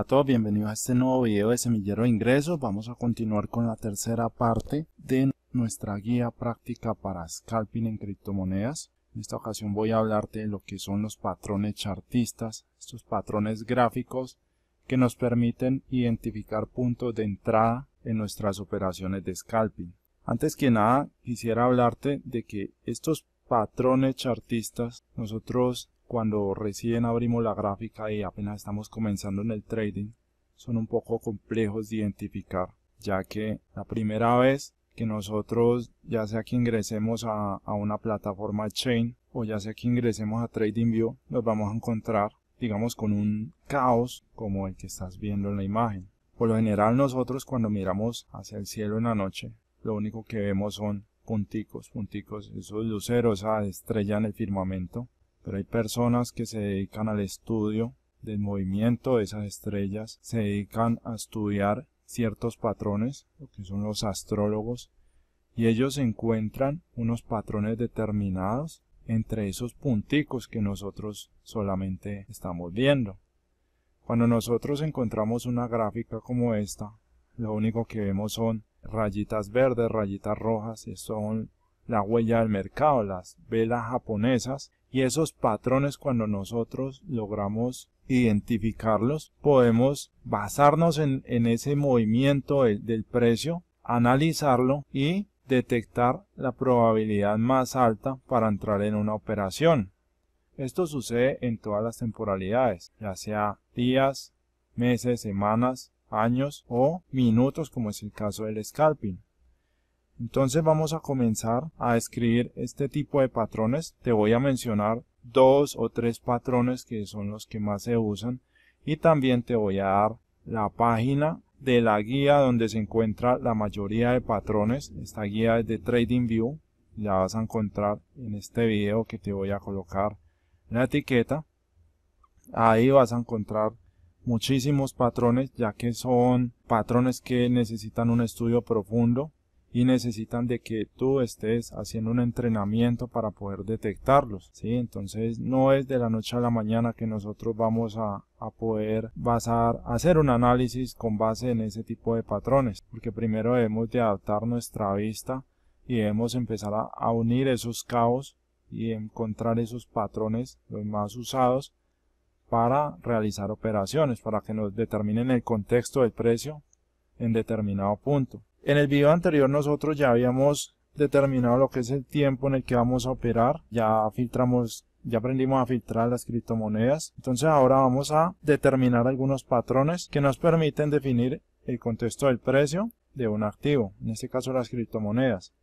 todos, bienvenidos a este nuevo video de Semillero de Ingresos. Vamos a continuar con la tercera parte de nuestra guía práctica para scalping en criptomonedas. En esta ocasión voy a hablarte de lo que son los patrones chartistas, estos patrones gráficos que nos permiten identificar puntos de entrada en nuestras operaciones de scalping. Antes que nada, quisiera hablarte de que estos patrones chartistas, nosotros cuando recién abrimos la gráfica y apenas estamos comenzando en el trading, son un poco complejos de identificar, ya que la primera vez que nosotros, ya sea que ingresemos a una plataforma chain o ya sea que ingresemos a TradingView, nos vamos a encontrar, digamos, con un caos como el que estás viendo en la imagen. Por lo general nosotros cuando miramos hacia el cielo en la noche, lo único que vemos son punticos, esos luceros, esa estrella en el firmamento. Pero hay personas que se dedican al estudio del movimiento de esas estrellas, se dedican a estudiar ciertos patrones, lo que son los astrólogos, y ellos encuentran unos patrones determinados entre esos punticos que nosotros solamente estamos viendo. Cuando nosotros encontramos una gráfica como esta, lo único que vemos son rayitas verdes, rayitas rojas, y son la huella del mercado, las velas japonesas, y esos patrones, cuando nosotros logramos identificarlos, podemos basarnos en ese movimiento del precio, analizarlo y detectar la probabilidad más alta para entrar en una operación. Esto sucede en todas las temporalidades, ya sea días, meses, semanas, años o minutos, como es el caso del scalping. Entonces vamos a comenzar a escribir este tipo de patrones. Te voy a mencionar 2 o 3 patrones que son los que más se usan, y también te voy a dar la página de la guía donde se encuentra la mayoría de patrones. Esta guía es de TradingView, la vas a encontrar en este video que te voy a colocar en la etiqueta. Ahí vas a encontrar muchísimos patrones, ya que son patrones que necesitan un estudio profundo y necesitan de que tú estés haciendo un entrenamiento para poder detectarlos, ¿sí? Entonces no es de la noche a la mañana que nosotros vamos a poder hacer un análisis con base en ese tipo de patrones, porque primero debemos de adaptar nuestra vista y debemos empezar a unir esos cabos y encontrar esos patrones, los más usados, para realizar operaciones, para que nos determinen el contexto del precio en determinado punto. En el video anterior nosotros ya habíamos determinado lo que es el tiempo en el que vamos a operar, ya aprendimos a filtrar las criptomonedas. Entonces ahora vamos a determinar algunos patrones que nos permiten definir el contexto del precio de un activo, en este caso las criptomonedas.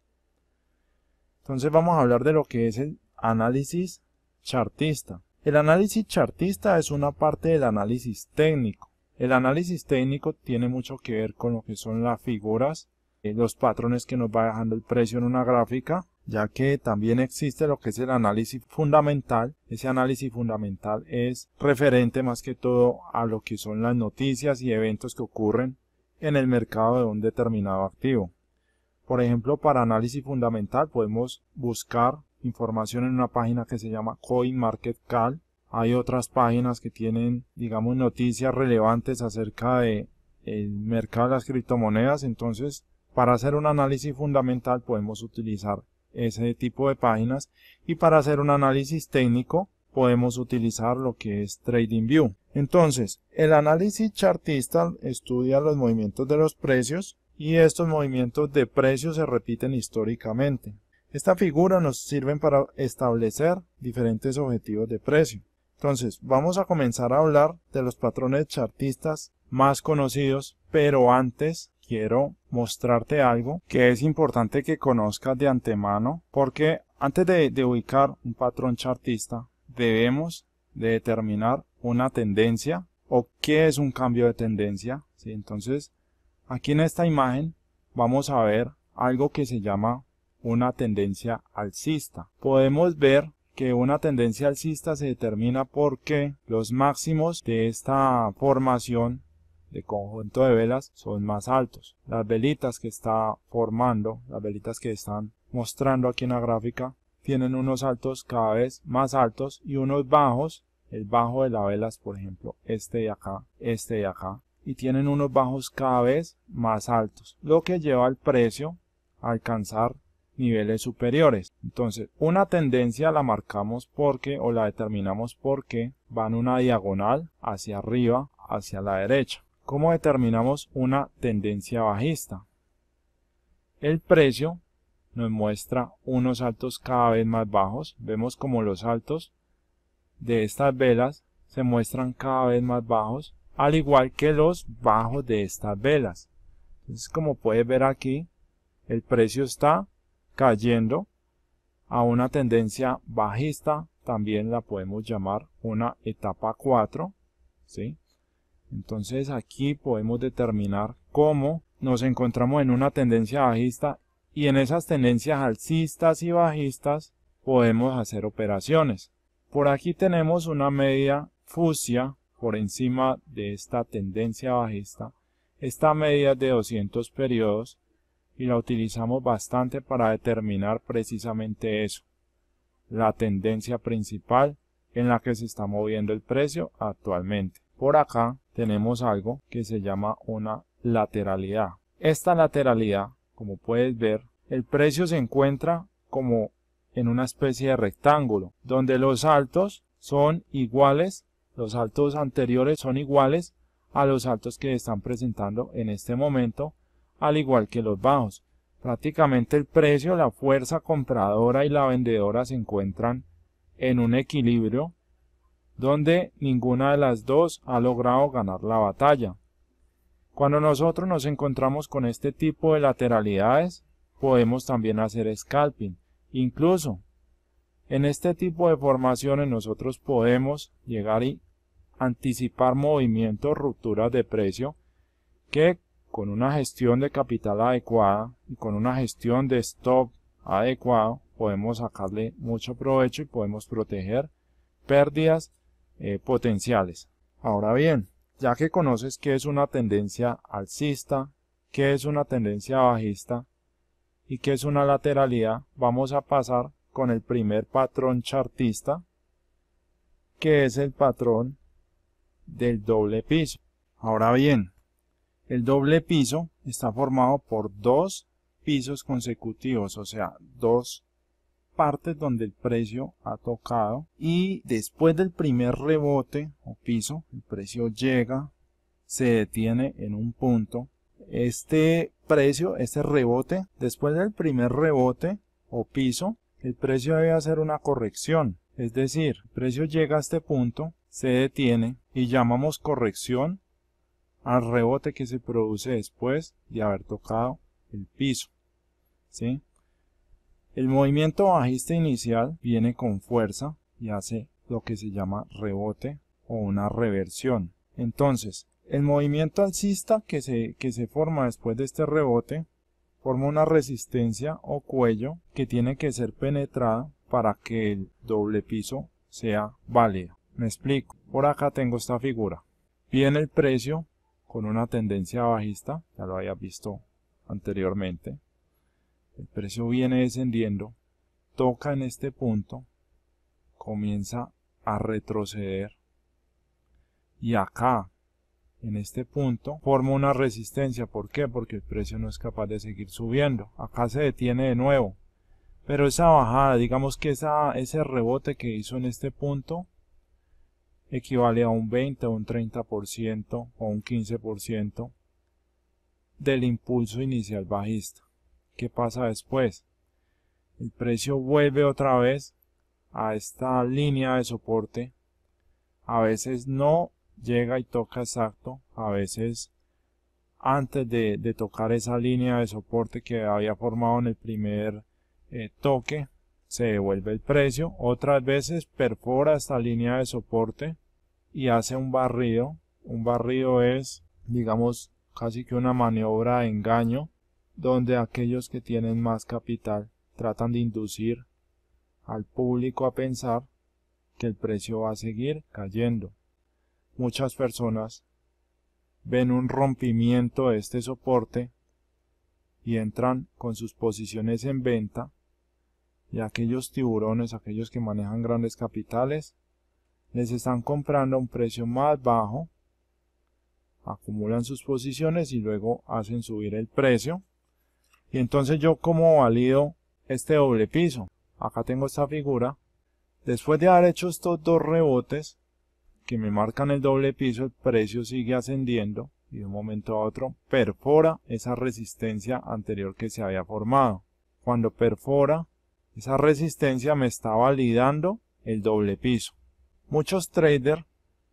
Entonces vamos a hablar de lo que es el análisis chartista. El análisis chartista es una parte del análisis técnico. El análisis técnico tiene mucho que ver con lo que son las figuras, los patrones que nos va dejando el precio en una gráfica, ya que también existe lo que es el análisis fundamental. Ese análisis fundamental es referente más que todo a lo que son las noticias y eventos que ocurren en el mercado de un determinado activo. Por ejemplo, para análisis fundamental podemos buscar información en una página que se llama CoinMarketCap. Hay otras páginas que tienen, digamos, noticias relevantes acerca del mercado de las criptomonedas. Entonces, para hacer un análisis fundamental podemos utilizar ese tipo de páginas, y para hacer un análisis técnico podemos utilizar lo que es TradingView. Entonces, el análisis chartista estudia los movimientos de los precios, y estos movimientos de precios se repiten históricamente. Esta figura nos sirve para establecer diferentes objetivos de precio. Entonces, vamos a comenzar a hablar de los patrones chartistas más conocidos, pero antes quiero mostrarte algo que es importante que conozcas de antemano, porque antes de ubicar un patrón chartista, debemos de determinar una tendencia o qué es un cambio de tendencia, ¿sí? Entonces, aquí en esta imagen vamos a ver algo que se llama una tendencia alcista. Podemos ver que una tendencia alcista se determina porque los máximos de esta formación de conjunto de velas son más altos. Las velitas que está formando, las velitas que están mostrando aquí en la gráfica, tienen unos altos cada vez más altos y unos bajos el bajo de la vela es, por ejemplo, este de acá, y tienen unos bajos cada vez más altos, lo que lleva al precio a alcanzar niveles superiores. Entonces, una tendencia la marcamos porque, o la determinamos porque va en una diagonal hacia arriba, hacia la derecha. ¿Cómo determinamos una tendencia bajista? El precio nos muestra unos altos cada vez más bajos. Vemos como los altos de estas velas se muestran cada vez más bajos, al igual que los bajos de estas velas. Entonces, como puedes ver aquí, el precio está cayendo a una tendencia bajista, también la podemos llamar una etapa 4, ¿sí? Entonces aquí podemos determinar cómo nos encontramos en una tendencia bajista, y en esas tendencias alcistas y bajistas podemos hacer operaciones. Por aquí tenemos una media fucsia por encima de esta tendencia bajista. Esta media es de 200 periodos y la utilizamos bastante para determinar precisamente eso, la tendencia principal en la que se está moviendo el precio actualmente. Por acá tenemos algo que se llama una lateralidad. Esta lateralidad, como puedes ver, el precio se encuentra como en una especie de rectángulo, donde los altos son iguales, los altos anteriores son iguales a los altos que están presentando en este momento, al igual que los bajos. Prácticamente el precio, la fuerza compradora y la vendedora se encuentran en un equilibrio donde ninguna de las dos ha logrado ganar la batalla. Cuando nosotros nos encontramos con este tipo de lateralidades, podemos también hacer scalping. Incluso en este tipo de formaciones nosotros podemos llegar y anticipar movimientos, rupturas de precio, que con una gestión de capital adecuada y con una gestión de stop adecuado podemos sacarle mucho provecho y podemos proteger pérdidas potenciales. Ahora bien, ya que conoces qué es una tendencia alcista, qué es una tendencia bajista y qué es una lateralidad, vamos a pasar con el primer patrón chartista, que es el patrón del doble piso. Ahora bien, el doble piso está formado por dos pisos consecutivos, o sea, dos partes donde el precio ha tocado, y después del primer rebote o piso, el precio llega, se detiene en un punto. Este rebote, después del primer rebote o piso, el precio debe hacer una corrección, es decir, el precio llega a este punto, se detiene y llamamos corrección al rebote que se produce después de haber tocado el piso, ¿sí? El movimiento bajista inicial viene con fuerza y hace lo que se llama rebote o una reversión. Entonces, el movimiento alcista que se forma después de este rebote forma una resistencia o cuello que tiene que ser penetrada para que el doble piso sea válido. Me explico. Por acá tengo esta figura. Viene el precio con una tendencia bajista, ya lo había visto anteriormente. El precio viene descendiendo, toca en este punto, comienza a retroceder y acá, en este punto, forma una resistencia. ¿Por qué? Porque el precio no es capaz de seguir subiendo. Acá se detiene de nuevo, pero esa bajada, digamos que ese rebote que hizo en este punto equivale a un 20, un 30% o un 15% del impulso inicial bajista. ¿Qué pasa después? El precio vuelve otra vez a esta línea de soporte. A veces no llega y toca exacto, a veces antes de tocar esa línea de soporte que había formado en el primer toque, se devuelve el precio. Otras veces perfora esta línea de soporte y hace un barrido. Un barrido es, digamos, casi que una maniobra de engaño, donde aquellos que tienen más capital tratan de inducir al público a pensar que el precio va a seguir cayendo. Muchas personas ven un rompimiento de este soporte y entran con sus posiciones en venta, y aquellos tiburones, aquellos que manejan grandes capitales, les están comprando a un precio más bajo, acumulan sus posiciones y luego hacen subir el precio. Y entonces yo, ¿cómo valido este doble piso? Acá tengo esta figura. Después de haber hecho estos dos rebotes que me marcan el doble piso, el precio sigue ascendiendo y de un momento a otro perfora esa resistencia anterior que se había formado. Cuando perfora esa resistencia me está validando el doble piso. Muchos traders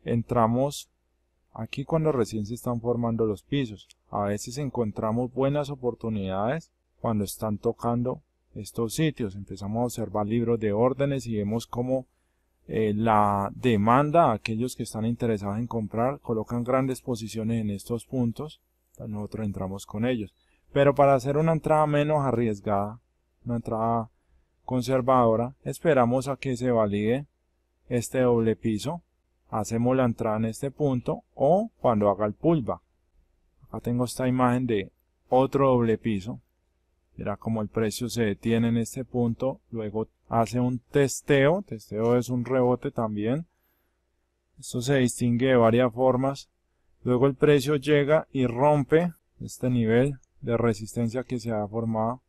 entramos aquí cuando recién se están formando los pisos. A veces encontramos buenas oportunidades cuando están tocando estos sitios. Empezamos a observar libros de órdenes y vemos cómo la demanda, aquellos que están interesados en comprar, colocan grandes posiciones en estos puntos. Nosotros entramos con ellos. Pero para hacer una entrada menos arriesgada, una entrada conservadora, esperamos a que se valide este doble piso. Hacemos la entrada en este punto o cuando haga el pullback. Acá tengo esta imagen de otro doble piso. Verá como el precio se detiene en este punto, luego hace un testeo. Testeo es un rebote también. Esto se distingue de varias formas. Luego el precio llega y rompe este nivel de resistencia que se ha formado.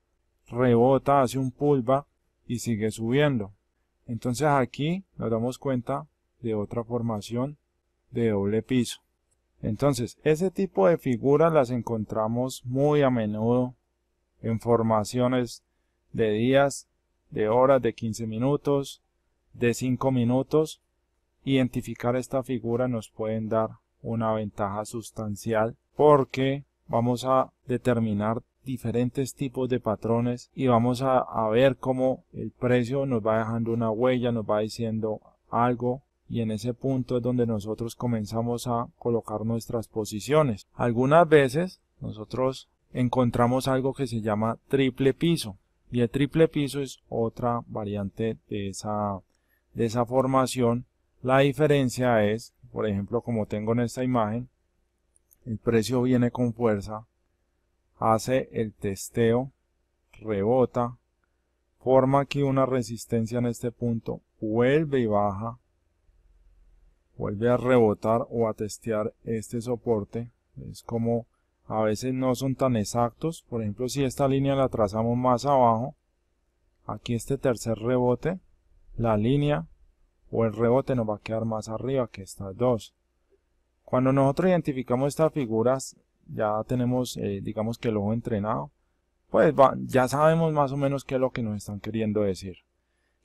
Rebota, hace un pullback y sigue subiendo. Entonces aquí nos damos cuenta de otra formación de doble piso. Entonces ese tipo de figuras las encontramos muy a menudo en formaciones de días, de horas, de 15 minutos, de 5 minutos. Identificar esta figura nos pueden dar una ventaja sustancial porque vamos a determinar diferentes tipos de patrones y vamos a ver cómo el precio nos va dejando una huella, nos va diciendo algo, y en ese punto es donde nosotros comenzamos a colocar nuestras posiciones. Algunas veces nosotros encontramos algo que se llama triple piso, y el triple piso es otra variante de esa formación. La diferencia es, por ejemplo, como tengo en esta imagen, el precio viene con fuerza, hace el testeo, rebota, forma aquí una resistencia en este punto, vuelve y baja, vuelve a rebotar o a testear este soporte. Es como a veces no son tan exactos. Por ejemplo, si esta línea la trazamos más abajo, aquí este tercer rebote, la línea o el rebote nos va a quedar más arriba que estas dos. Cuando nosotros identificamos estas figuras, ya tenemos digamos que el ojo entrenado, pues ya sabemos más o menos qué es lo que nos están queriendo decir.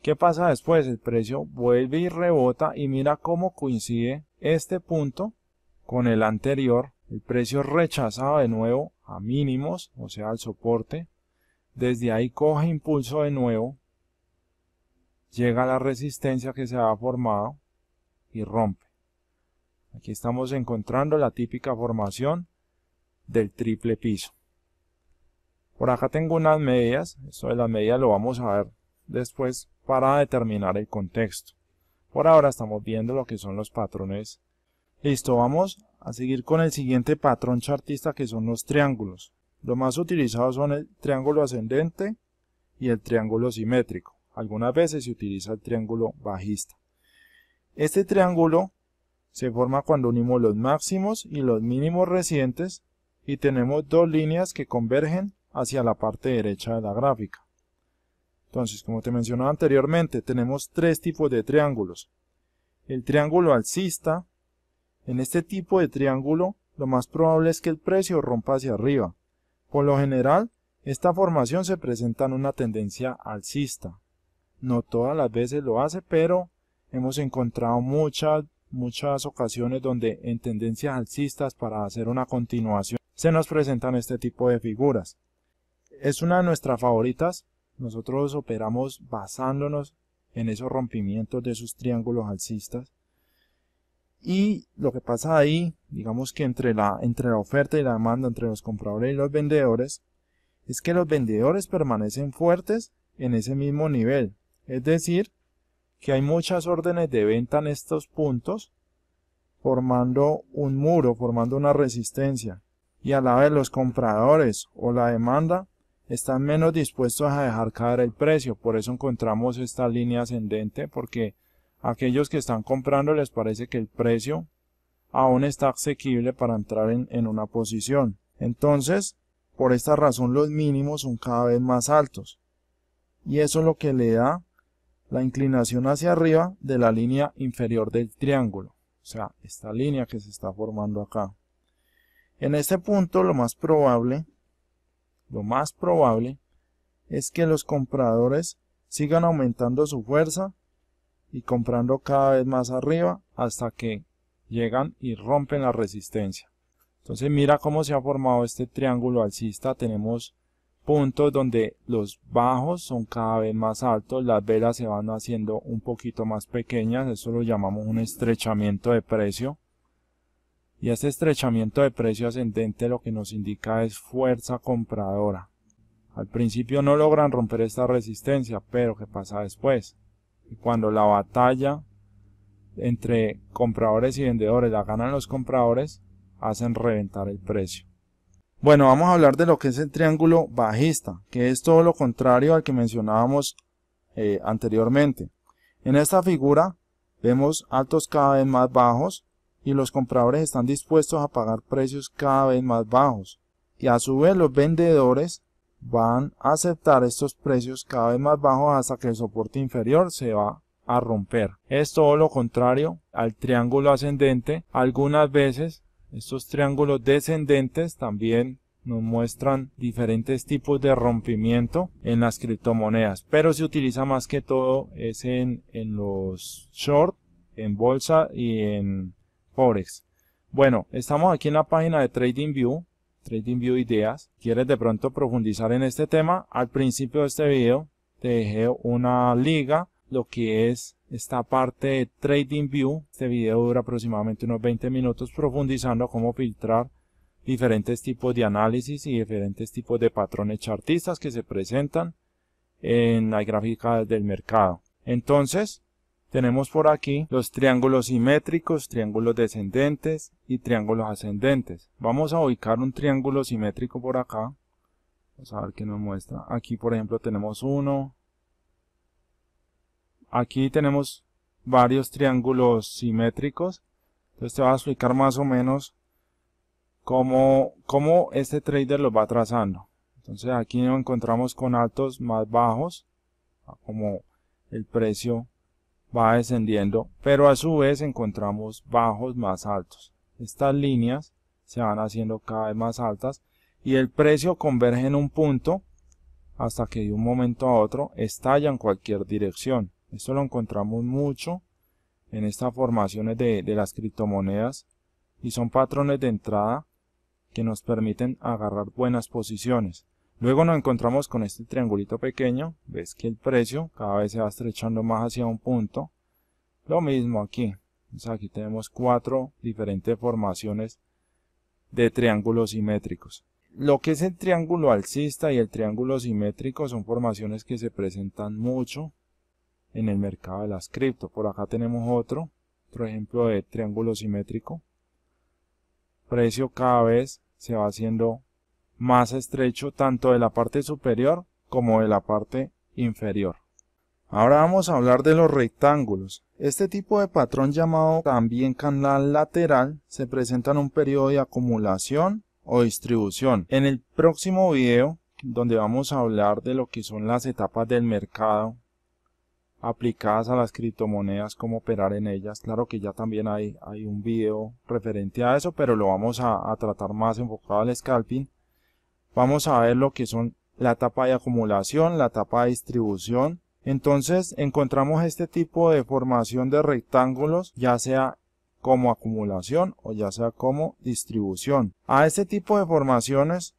¿Qué pasa después? El precio vuelve y rebota y mira cómo coincide este punto con el anterior. El precio rechazado de nuevo a mínimos, o sea al soporte. Desde ahí coge impulso de nuevo, llega a la resistencia que se ha formado y rompe. Aquí estamos encontrando la típica formación del triple piso. Por acá tengo unas medias. Esto de las medias lo vamos a ver después para determinar el contexto. Por ahora estamos viendo lo que son los patrones. Listo, vamos a seguir con el siguiente patrón chartista, que son los triángulos. Los más utilizados son el triángulo ascendente y el triángulo simétrico. Algunas veces se utiliza el triángulo bajista. Este triángulo se forma cuando unimos los máximos y los mínimos recientes y tenemos dos líneas que convergen hacia la parte derecha de la gráfica. Entonces, como te mencionaba anteriormente, tenemos tres tipos de triángulos. El triángulo alcista. En este tipo de triángulo, lo más probable es que el precio rompa hacia arriba. Por lo general, esta formación se presenta en una tendencia alcista. No todas las veces lo hace, pero hemos encontrado muchas ocasiones donde en tendencias alcistas, para hacer una continuación, se nos presentan este tipo de figuras. Es una de nuestras favoritas. Nosotros operamos basándonos en esos rompimientos de esos triángulos alcistas. Y lo que pasa ahí, digamos que entre la oferta y la demanda, entre los compradores y los vendedores, es que los vendedores permanecen fuertes en ese mismo nivel. Es decir, que hay muchas órdenes de venta en estos puntos, formando un muro, formando una resistencia. Y a la vez los compradores o la demanda están menos dispuestos a dejar caer el precio. Por eso encontramos esta línea ascendente, porque Aquellos que están comprando les parece que el precio aún está asequible para entrar en una posición. Entonces, por esta razón los mínimos son cada vez más altos. Y eso es lo que le da la inclinación hacia arriba de la línea inferior del triángulo. O sea, esta línea que se está formando acá. En este punto lo más probable es que los compradores sigan aumentando su fuerza y comprando cada vez más arriba hasta que llegan y rompen la resistencia. Entonces mira cómo se ha formado este triángulo alcista. Tenemos puntos donde los bajos son cada vez más altos, las velas se van haciendo un poquito más pequeñas, eso lo llamamos un estrechamiento de precio. Y este estrechamiento de precio ascendente lo que nos indica es fuerza compradora. Al principio no logran romper esta resistencia, pero ¿qué pasa después? Y cuando la batalla entre compradores y vendedores la ganan los compradores, hacen reventar el precio. Bueno, vamos a hablar de lo que es el triángulo bajista, que es todo lo contrario al que mencionábamos anteriormente. En esta figura vemos altos cada vez más bajos y los compradores están dispuestos a pagar precios cada vez más bajos. Y a su vez los vendedores van a aceptar estos precios cada vez más bajos hasta que el soporte inferior se va a romper. Es todo lo contrario al triángulo ascendente. Algunas veces estos triángulos descendentes también nos muestran diferentes tipos de rompimiento en las criptomonedas, pero se utiliza más que todo es en los short, en bolsa y en Forex. Bueno, estamos aquí en la página de TradingView Ideas. ¿Quieres de pronto profundizar en este tema? Al principio de este video te dejé una liga, lo que es esta parte de TradingView. Este video dura aproximadamente unos 20 minutos profundizando cómo filtrar diferentes tipos de análisis y diferentes tipos de patrones chartistas que se presentan en la gráfica del mercado. Entonces, tenemos por aquí los triángulos simétricos, triángulos descendentes y triángulos ascendentes. Vamos a ubicar un triángulo simétrico por acá. Vamos a ver qué nos muestra. Aquí, por ejemplo, tenemos uno. Aquí tenemos varios triángulos simétricos. Entonces te voy a explicar más o menos cómo este trader los va trazando. Entonces aquí nos encontramos con altos más bajos, como el precio va descendiendo, pero a su vez encontramos bajos más altos. Estas líneas se van haciendo cada vez más altas y el precio converge en un punto hasta que de un momento a otro estalla en cualquier dirección. Esto lo encontramos mucho en estas formaciones de las criptomonedas y son patrones de entrada que nos permiten agarrar buenas posiciones. Luego nos encontramos con este triangulito pequeño, ves que el precio cada vez se va estrechando más hacia un punto. Lo mismo aquí, entonces aquí tenemos 4 diferentes formaciones de triángulos simétricos. Lo que es el triángulo alcista y el triángulo simétrico son formaciones que se presentan mucho en el mercado de las cripto. Por acá tenemos otro ejemplo de triángulo simétrico. Precio cada vez se va haciendo más estrecho tanto de la parte superior como de la parte inferior. Ahora vamos a hablar de los rectángulos. Este tipo de patrón, llamado también canal lateral, se presenta en un periodo de acumulación o distribución. En el próximo video, donde vamos a hablar de lo que son las etapas del mercado aplicadas a las criptomonedas, cómo operar en ellas. Claro que ya también hay un video referente a eso, pero lo vamos a tratar más enfocado al scalping. Vamos a ver lo que son la etapa de acumulación, la etapa de distribución. Entonces encontramos este tipo de formación de rectángulos, ya sea como acumulación o ya sea como distribución. A este tipo de formaciones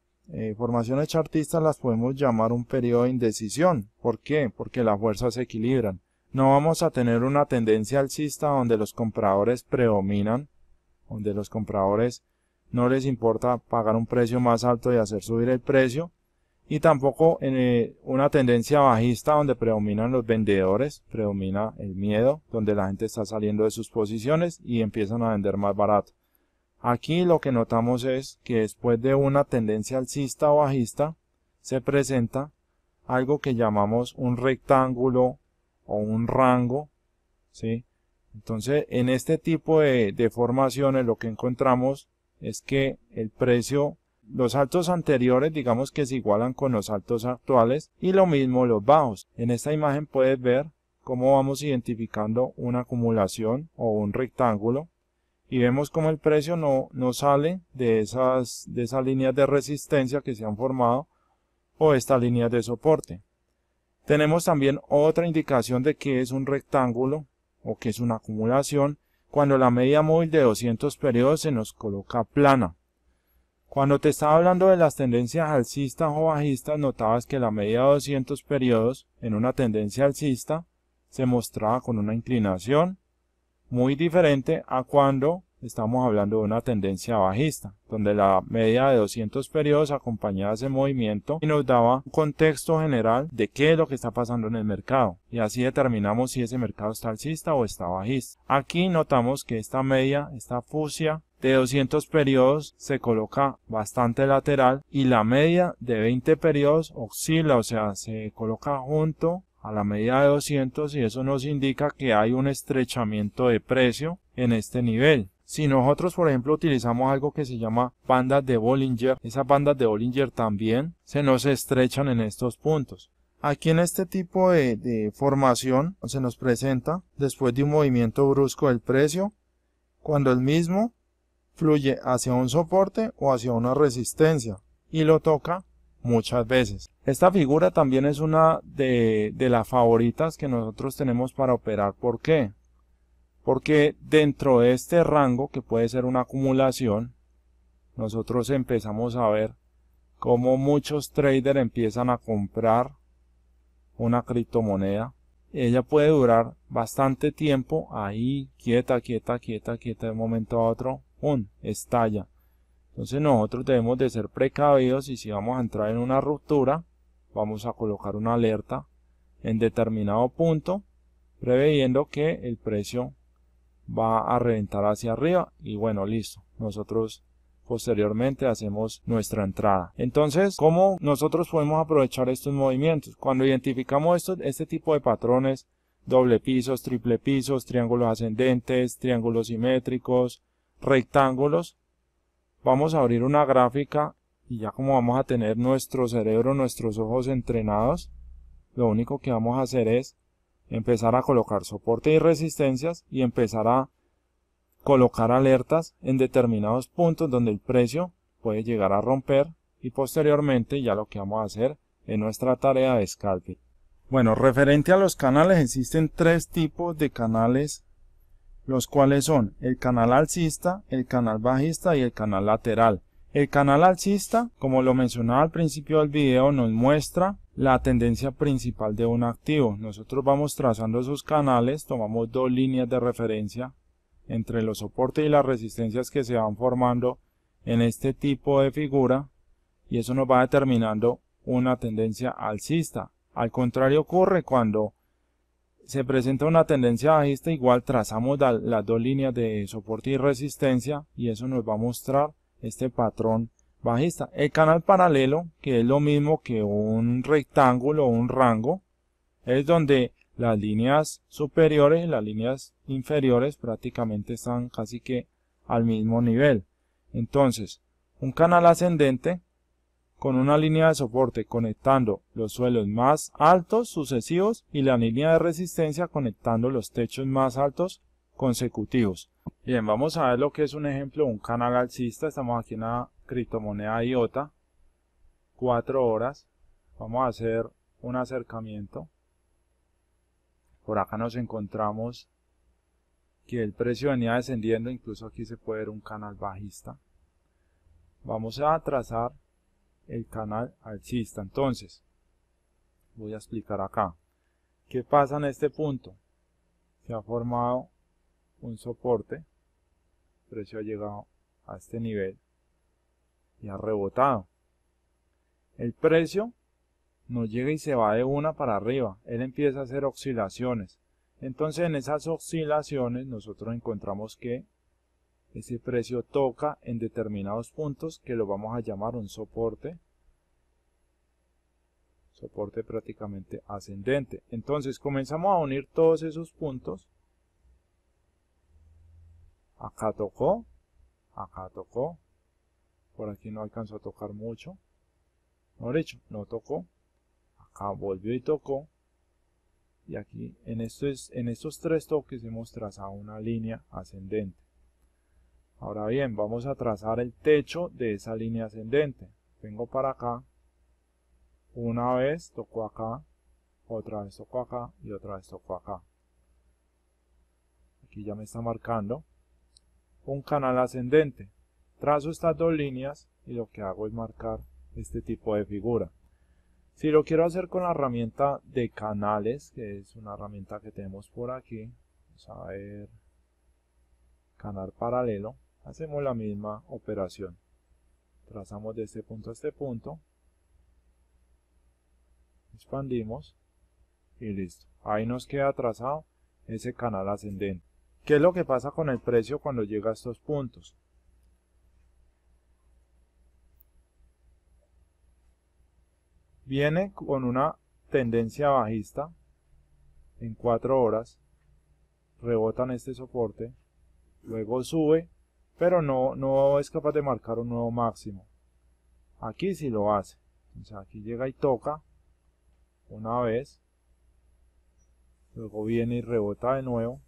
chartistas las podemos llamar un periodo de indecisión. ¿Por qué? Porque las fuerzas se equilibran. No vamos a tener una tendencia alcista donde los compradores predominan, donde los compradores no les importa pagar un precio más alto y hacer subir el precio, y tampoco en una tendencia bajista donde predominan los vendedores, predomina el miedo, donde la gente está saliendo de sus posiciones y empiezan a vender más barato. Aquí lo que notamos es que después de una tendencia alcista o bajista se presenta algo que llamamos un rectángulo o un rango, ¿sí? Entonces, en este tipo de formaciones lo que encontramos es que el precio, los altos anteriores digamos que se igualan con los altos actuales y lo mismo los bajos. En esta imagen puedes ver cómo vamos identificando una acumulación o un rectángulo y vemos como el precio no sale de esas líneas de resistencia que se han formado o estas líneas de soporte. Tenemos también otra indicación de que es un rectángulo o que es una acumulación cuando la media móvil de 200 periodos se nos coloca plana. Cuando te estaba hablando de las tendencias alcistas o bajistas, notabas que la media de 200 periodos en una tendencia alcista se mostraba con una inclinación muy diferente a cuando estamos hablando de una tendencia bajista, donde la media de 200 periodos acompañaba ese movimiento y nos daba un contexto general de qué es lo que está pasando en el mercado, y así determinamos si ese mercado está alcista o está bajista. Aquí notamos que esta media, esta fucsia de 200 periodos se coloca bastante lateral y la media de 20 periodos oscila, o sea, se coloca junto a la media de 200 y eso nos indica que hay un estrechamiento de precio en este nivel. Si nosotros por ejemplo utilizamos algo que se llama bandas de Bollinger, esas bandas de Bollinger también se nos estrechan en estos puntos. Aquí en este tipo de formación se nos presenta después de un movimiento brusco del precio, cuando el mismo fluye hacia un soporte o hacia una resistencia y lo toca muchas veces. Esta figura también es una de las favoritas que nosotros tenemos para operar. ¿Por qué? Porque dentro de este rango, que puede ser una acumulación, nosotros empezamos a ver cómo muchos traders empiezan a comprar una criptomoneda. Ella puede durar bastante tiempo ahí, quieta, de un momento a otro, estalla. Entonces nosotros debemos de ser precavidos y si vamos a entrar en una ruptura, vamos a colocar una alerta en determinado punto, preveyendo que el precio va a reventar hacia arriba y bueno, listo. Nosotros posteriormente hacemos nuestra entrada. Entonces, ¿cómo nosotros podemos aprovechar estos movimientos? Cuando identificamos este tipo de patrones, doble pisos, triple pisos, triángulos ascendentes, triángulos simétricos, rectángulos, vamos a abrir una gráfica y ya como vamos a tener nuestro cerebro, nuestros ojos entrenados, lo único que vamos a hacer es empezar a colocar soporte y resistencias y empezar a colocar alertas en determinados puntos donde el precio puede llegar a romper y posteriormente ya lo que vamos a hacer en nuestra tarea de scalping. Bueno, referente a los canales, existen tres tipos de canales, los cuales son el canal alcista, el canal bajista y el canal lateral. El canal alcista, como lo mencionaba al principio del video, nos muestra la tendencia principal de un activo. Nosotros vamos trazando esos canales, tomamos dos líneas de referencia entre los soportes y las resistencias que se van formando en este tipo de figura y eso nos va determinando una tendencia alcista. Al contrario ocurre cuando se presenta una tendencia bajista, igual trazamos las dos líneas de soporte y resistencia y eso nos va a mostrar este patrón bajista. El canal paralelo, que es lo mismo que un rectángulo o un rango, es donde las líneas superiores y las líneas inferiores prácticamente están casi que al mismo nivel. Entonces, un canal ascendente con una línea de soporte conectando los suelos más altos sucesivos y la línea de resistencia conectando los techos más altos consecutivos. Bien, vamos a ver lo que es un ejemplo de un canal alcista. Estamos aquí en la criptomoneda IOTA, 4 horas. Vamos a hacer un acercamiento. Por acá nos encontramos que el precio venía descendiendo, incluso aquí se puede ver un canal bajista. Vamos a trazar el canal alcista. Entonces, voy a explicar acá. ¿Qué pasa en este punto? Se ha formado un soporte, el precio ha llegado a este nivel y ha rebotado. El precio no llega y se va de una para arriba, él empieza a hacer oscilaciones. Entonces en esas oscilaciones nosotros encontramos que ese precio toca en determinados puntos que lo vamos a llamar un soporte prácticamente ascendente. Entonces comenzamos a unir todos esos puntos acá tocó, por aquí no alcanzó a tocar mucho, mejor dicho, no tocó, acá volvió y tocó, y aquí en estos tres toques hemos trazado una línea ascendente. Ahora bien, vamos a trazar el techo de esa línea ascendente. Vengo para acá, una vez tocó acá, otra vez tocó acá y otra vez tocó acá. Aquí ya me está marcando un canal ascendente. Trazo estas dos líneas y lo que hago es marcar este tipo de figura. Si lo quiero hacer con la herramienta de canales, que es una herramienta que tenemos por aquí, vamos a ver, canal paralelo, hacemos la misma operación. Trazamos de este punto a este punto, expandimos y listo. Ahí nos queda trazado ese canal ascendente. ¿Qué es lo que pasa con el precio cuando llega a estos puntos? Viene con una tendencia bajista en 4 horas, rebota en este soporte, luego sube, pero no es capaz de marcar un nuevo máximo. Aquí sí lo hace. Entonces aquí llega y toca una vez, luego viene y rebota de nuevo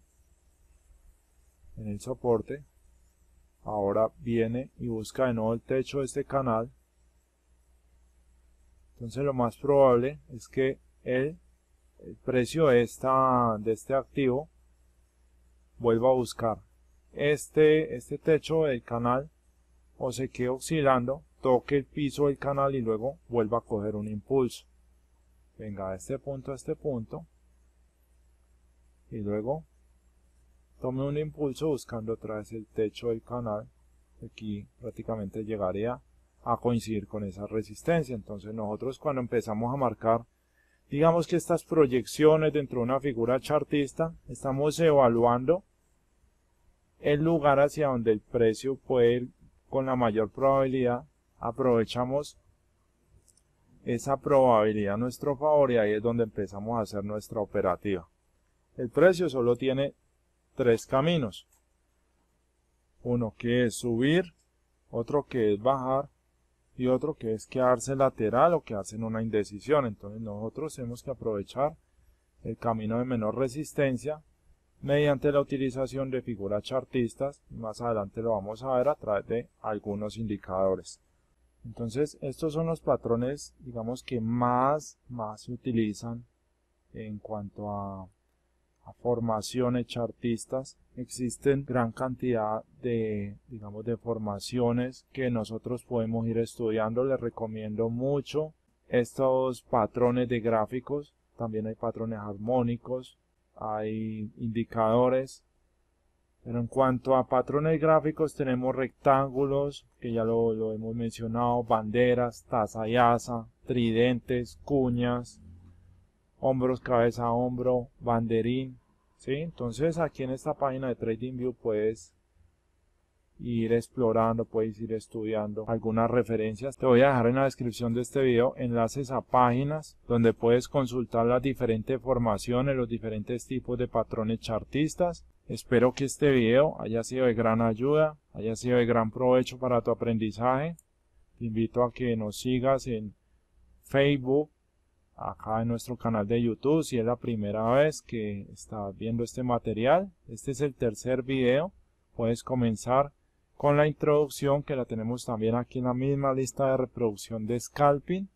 en el soporte. Ahora viene y busca de nuevo el techo de este canal. Entonces lo más probable es que el precio de este activo vuelva a buscar este techo del canal, o se quede oscilando, toque el piso del canal y luego vuelva a coger un impulso. Venga a este punto y luego tome un impulso buscando otra vez el techo del canal. Aquí prácticamente llegaría a coincidir con esa resistencia. Entonces nosotros cuando empezamos a marcar, digamos que estas proyecciones dentro de una figura chartista, estamos evaluando el lugar hacia donde el precio puede ir con la mayor probabilidad. Aprovechamos esa probabilidad a nuestro favor y ahí es donde empezamos a hacer nuestra operativa. El precio solo tiene 3 caminos. Uno que es subir, otro que es bajar y otro que es quedarse lateral o quedarse en una indecisión. Entonces nosotros tenemos que aprovechar el camino de menor resistencia mediante la utilización de figuras chartistas. Más adelante lo vamos a ver a través de algunos indicadores. Entonces estos son los patrones, digamos, que más se utilizan en cuanto a formaciones chartistas. Existen gran cantidad de, digamos, de formaciones que nosotros podemos ir estudiando. Les recomiendo mucho estos patrones de gráficos. También hay patrones armónicos, hay indicadores. Pero en cuanto a patrones gráficos tenemos rectángulos, que ya lo hemos mencionado, banderas, taza y asa, tridentes, cuñas, hombros, cabeza, hombro, banderín, ¿sí? Entonces aquí en esta página de TradingView puedes ir explorando, puedes ir estudiando algunas referencias. Te voy a dejar en la descripción de este video enlaces a páginas donde puedes consultar las diferentes formaciones, los diferentes tipos de patrones chartistas. Espero que este video haya sido de gran ayuda, haya sido de gran provecho para tu aprendizaje. Te invito a que nos sigas en Facebook, acá en nuestro canal de YouTube, si es la primera vez que estás viendo este material. Este es el tercer video. Puedes comenzar con la introducción, que la tenemos también aquí en la misma lista de reproducción de Scalping.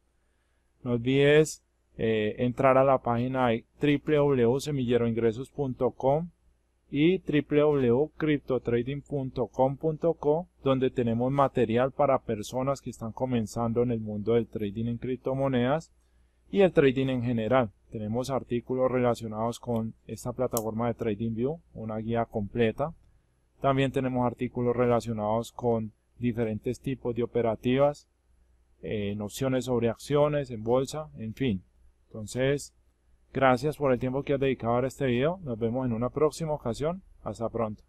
No olvides entrar a la página www.semilleroingresos.com y www.cryptotrading.com.co, donde tenemos material para personas que están comenzando en el mundo del trading en criptomonedas y el trading en general. Tenemos artículos relacionados con esta plataforma de TradingView, una guía completa. También tenemos artículos relacionados con diferentes tipos de operativas, nociones sobre acciones en bolsa, en fin. Entonces, gracias por el tiempo que has dedicado a este video. Nos vemos en una próxima ocasión. Hasta pronto.